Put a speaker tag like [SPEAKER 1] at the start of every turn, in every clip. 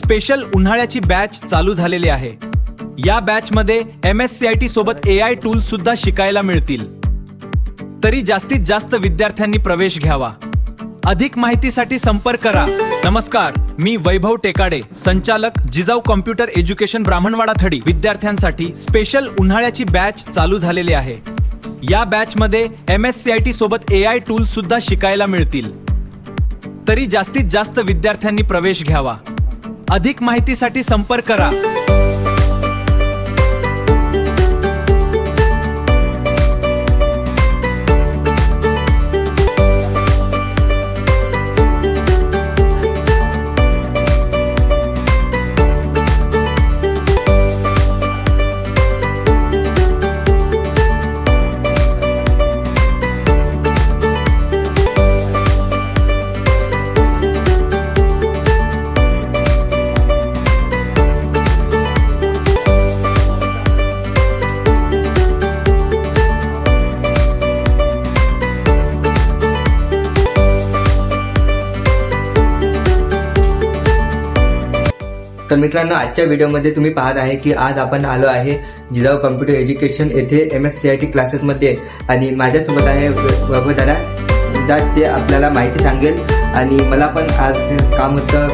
[SPEAKER 1] Special उन्हाळ्याची batch चालू झालेली आहे। या बॅचमध्ये MSCIT सोबत AI टूल्स सुद्धा शिकायला मिळतील। तरी जास्तीत जास्त विद्यार्थ्यांनी प्रवेश घ्यावा। अधिक माहितीसाठी संपर्क करा। नमस्कार, मी वैभव टेकाडे, संचालक जिजाऊ कॉम्प्युटर एज्युकेशन ब्राह्मणवाडा थडी। विद्यार्थ्यांसाठी स्पेशल उन्हाळ्याची बॅच चालू झालेली आहे। या बॅचमध्ये MSCIT सोबत AI टूल्स सुद्धा शिकायला मिळतील। तरी जास्तीत जास्त विद्यार्थ्यांनी प्रवेश घ्यावा। अधिक माहितीसाठी संपर्क करा।
[SPEAKER 2] तर मित्रांनो, आजच्या व्हिडिओमध्ये तुम्ही पाहत आहे की आज आपण आलो आहे जिजाऊ कॉम्प्युटर एज्युकेशन येथे MSCIT क्लासेसमध्ये आणि माझ्यासोबत आहे वैभव दादा। ते आपल्याला माहिती सांगेल आणि मला पण आज काम होतं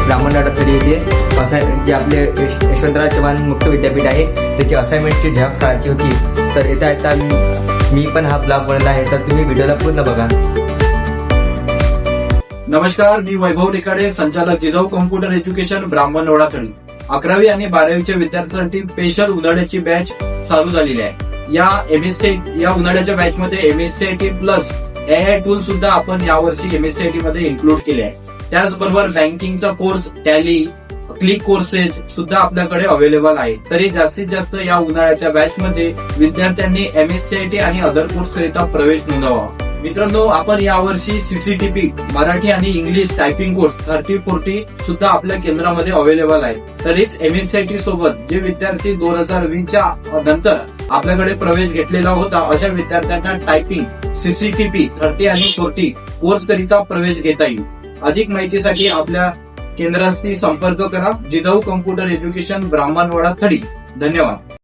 [SPEAKER 2] ब्राह्मणवाडा थडी येथे जे आपले यशवंतराव चव्हाण मुक्त विद्यापीठ आहे त्याची असाइनमेंटची झेरॉक्स काढायची होती। तर येता मी पण हा ब्लॉग बनवला आहे, तर तुम्ही व्हिडिओला पूर्ण बघा।
[SPEAKER 3] नमस्कार, मी वैभव टेकाडे, संचालक जिजाऊ कॉम्प्युटर एज्युकेशन ब्राह्मणवाडा थडी। 11वी आणि 12वीच्या विद्यार्थ्यांसाठी स्पेशल उन्हाळ्याची बॅच चालू झालेली आहे। या उन्हाळ्याच्या बॅच मध्ये MSCIT प्लस AI टूल सुद्धा आपण यावर्षी MSCIT मध्ये इन्क्लूड केले आहे। त्याचबरोबर बँकिंगचा कोर्स, टॅली, क्लिक कोर्सेस सुद्धा आपल्याकडे अवेलेबल आहे। तरी जास्तीत जास्त या उन्हाळ्याच्या बॅच मध्ये विद्यार्थ्यांनी MSCIT आणि अदर कोर्स करिता प्रवेश नोंदवावा। मित्रांनो, आपण यावर्षी CCTP मराठी आणि इंग्लिश टायपिंग कोर्स 30-40 सुद्धा आपल्या केंद्रामध्ये अवेलेबल आहे। तरीच MSCIT सोबत जे विद्यार्थी 2020च्या नंतर आपल्याकडे प्रवेश घेतलेला होता अशा विद्यार्थ्यांना टायपिंग, CCTP 30 आणि 40 कोर्स करिता प्रवेश घेता येईल। अधिक माहितीसाठी आपल्या केंद्राशी संपर्क करा। Jijau computer education Brahmanwada Thadi. धन्यवाद।